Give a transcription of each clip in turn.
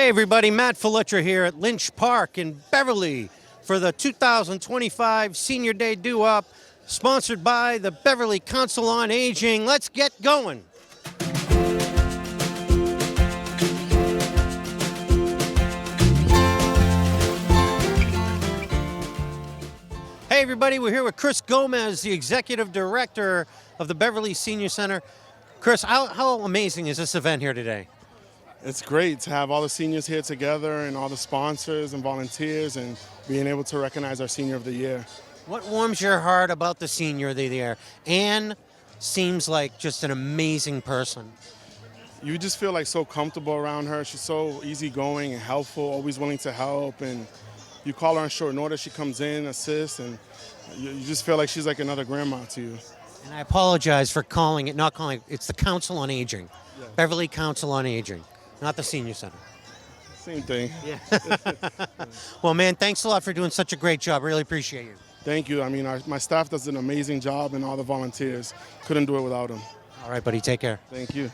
Hey everybody, Matt Faletra here at Lynch Park in Beverly for the 2025 Senior Day Doo-Wop, sponsored by the Beverly Council on Aging. Let's get going. Hey everybody, we're here with Chris Gomez, the Executive Director of the Beverly Senior Center. Chris, how amazing is this event here today? It's great to have all the seniors here together and all the sponsors and volunteers and being able to recognize our Senior of the Year. What warms your heart about the Senior of the Year? Anne seems like just an amazing person. You just feel like so comfortable around her. She's so easygoing and helpful, always willing to help. And you call her on short notice, she comes in, assists, and you just feel like she's like another grandma to you. And I apologize for calling it, not calling it, it's the Council on Aging. Yeah. Beverly Council on Aging, not the Senior Center. Same thing. Yeah. Well, man, thanks a lot for doing such a great job. Really appreciate you. Thank you. I mean, my staff does an amazing job, and all the volunteers. Couldn't do it without them. All right, buddy, take care. Thank you.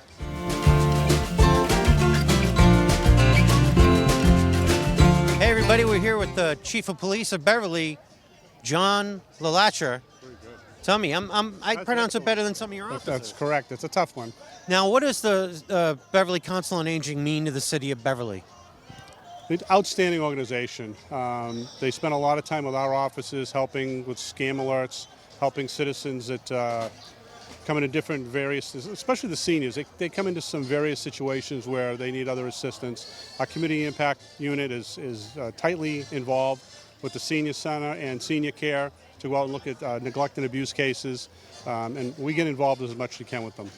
Hey, everybody, we're here with the Chief of Police of Beverly, John Faletra. Tell me, I pronounce it better than some of your officers. That's correct. It's a tough one. Now, what does the Beverly Council on Aging mean to the city of Beverly? Outstanding organization. They spend a lot of time with our offices helping with scam alerts, helping citizens that come into different various, especially the seniors. They come into some various situations where they need other assistance. Our community impact unit is tightly involved with the senior center and senior care to go out and look at neglect and abuse cases, and we get involved as much as we can with them.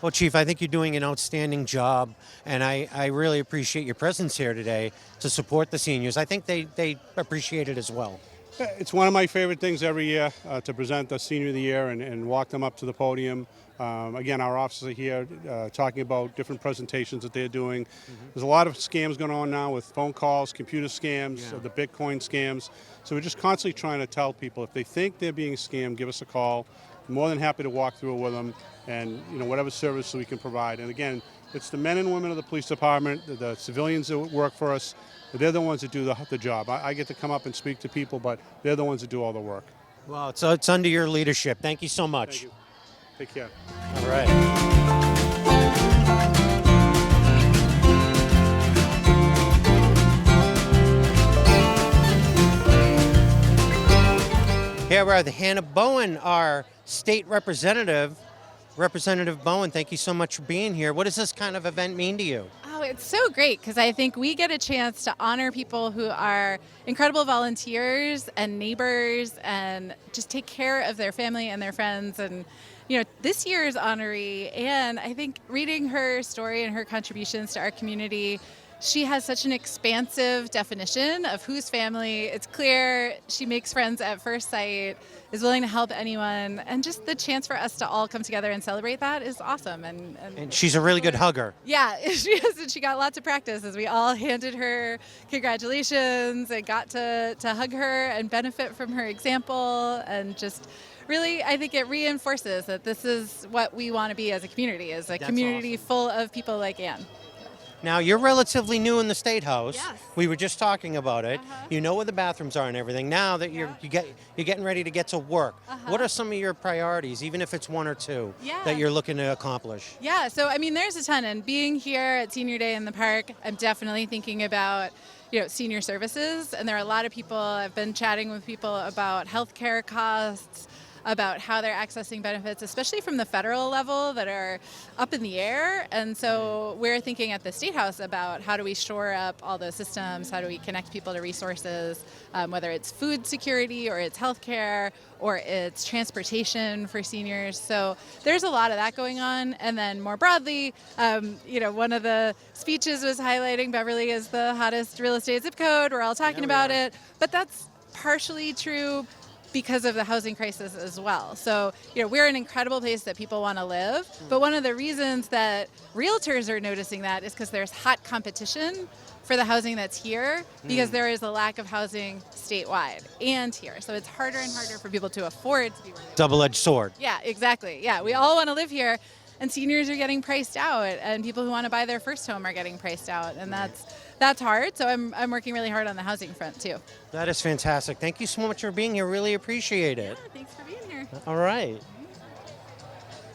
Well, Chief, I think you're doing an outstanding job, and I really appreciate your presence here today to support the seniors. I think they appreciate it as well. It's one of my favorite things every year to present the Senior of the Year and walk them up to the podium. Again, our officers are here talking about different presentations that they're doing. There's a lot of scams going on now with phone calls, computer scams, the Bitcoin scams. So we're just constantly trying to tell people if they think they're being scammed, give us a call. I'm more than happy to walk through it with them and whatever service we can provide. And again, it's the men and women of the police department, the civilians that work for us. They're the ones that do the job. I get to come up and speak to people, but they're the ones that do all the work. Well, it's under your leadership. Thank you so much. Thank you. Take care. All right. Here we are with Hannah Bowen, our state representative. Representative Bowen, thank you so much for being here. What does this kind of event mean to you? Oh, it's so great because I think we get a chance to honor people who are incredible volunteers and neighbors and just take care of their family and their friends. And, this year's honoree, and I think reading her story and her contributions to our community, she has such an expansive definition of whose family. It's clear she makes friends at first sight, is willing to help anyone, and just the chance for us to all come together and celebrate that is awesome. And she's a really good hugger. Yeah, she is, and she got lots of practice as we all handed her congratulations and got to hug her and benefit from her example. And just really, I think it reinforces that this is what we want to be as a community, as a community awesome. full of people like Anne. Now, you're relatively new in the State House. Yes. We were just talking about it. You know where the bathrooms are and everything. Now that you're getting ready to get to work, what are some of your priorities, even if it's one or two, that you're looking to accomplish? Yeah, so there's a ton. And being here at Senior Day in the park, I'm definitely thinking about senior services. And there are a lot of people, I've been chatting with people about healthcare costs, about how they're accessing benefits, especially from the federal level, that are up in the air. And so we're thinking at the State House about how do we shore up all those systems, how do we connect people to resources, whether it's food security or it's healthcare or it's transportation for seniors. So there's a lot of that going on. And then more broadly, one of the speeches was highlighting Beverly as the hottest real estate zip code. We're all talking about it, but that's partially true because of the housing crisis as well. So, we're an incredible place that people want to live, but one of the reasons that realtors are noticing that is because there's hot competition for the housing that's here because there is a lack of housing statewide and here. So it's harder and harder for people to afford to be rented. Double-edged sword. Yeah, exactly. Yeah, we all want to live here, and seniors are getting priced out, and people who want to buy their first home are getting priced out, and that's hard. So I'm working really hard on the housing front too. That is fantastic. Thank you so much for being here. Really appreciate it. Yeah, thanks for being here. All right.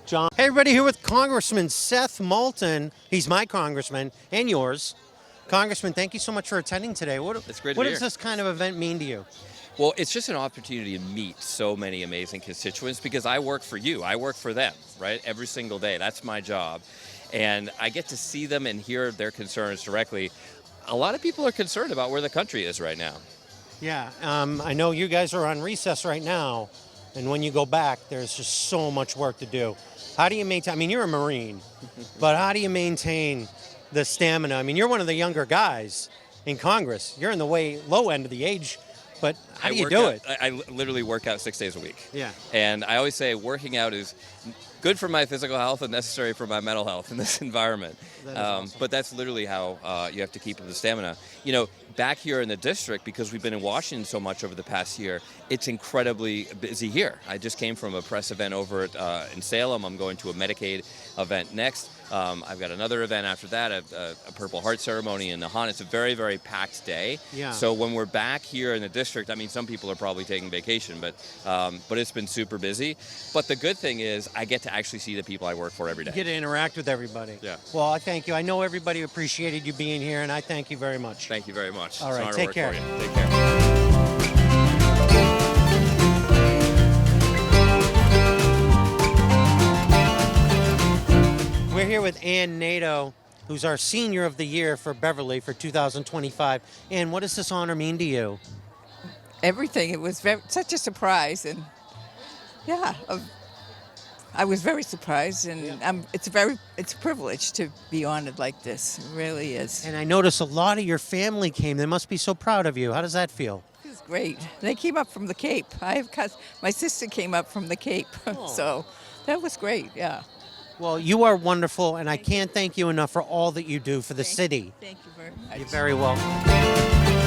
John. Hey, everybody, here with Congressman Seth Moulton. He's my congressman and yours. Congressman, thank you so much for attending today. It's great to What be does here. this kind of event mean to you? Well, it's just an opportunity to meet so many amazing constituents because I work for you. I work for them, right? Every single day. That's my job. And I get to see them and hear their concerns directly. A lot of people are concerned about where the country is right now. Yeah, I know you guys are on recess right now, and when you go back, there's just so much work to do. How do you maintain, I mean, you're a Marine, but how do you maintain the stamina? I mean, you're one of the younger guys in Congress. You're in the way low end of the age, but how do you do it? I literally work out 6 days a week. Yeah. And I always say working out is good for my physical health and necessary for my mental health in this environment. That is awesome. But that's literally how you have to keep up the stamina. You know, back here in the district, because we've been in Washington so much over the past year, it's incredibly busy here. I just came from a press event over in Salem. I'm going to a Medicaid event next. I've got another event after that, a Purple Heart ceremony in Nahant. It's a very, very packed day. Yeah. So when we're back here in the district, I mean, some people are probably taking vacation, but it's been super busy. But the good thing is I get to actually see the people I work for every day. You get to interact with everybody. Yeah. Well, I thank you. I know everybody appreciated you being here, and I thank you very much. Thank you very much. All It's an right, honor to take work care. for you. Take care. We're here with Ann Nato, who's our Senior of the Year for Beverly for 2025. Ann, what does this honor mean to you? Everything. It was such a surprise, and yeah, I was very surprised, and it's a privilege to be honored like this. It really is. And I notice a lot of your family came. They must be so proud of you. How does that feel? It was great. They came up from the Cape. My sister came up from the Cape, so that was great. Yeah. Well, you are wonderful, and I can't thank you enough for all that you do for the city. Thank you very much. You're very welcome.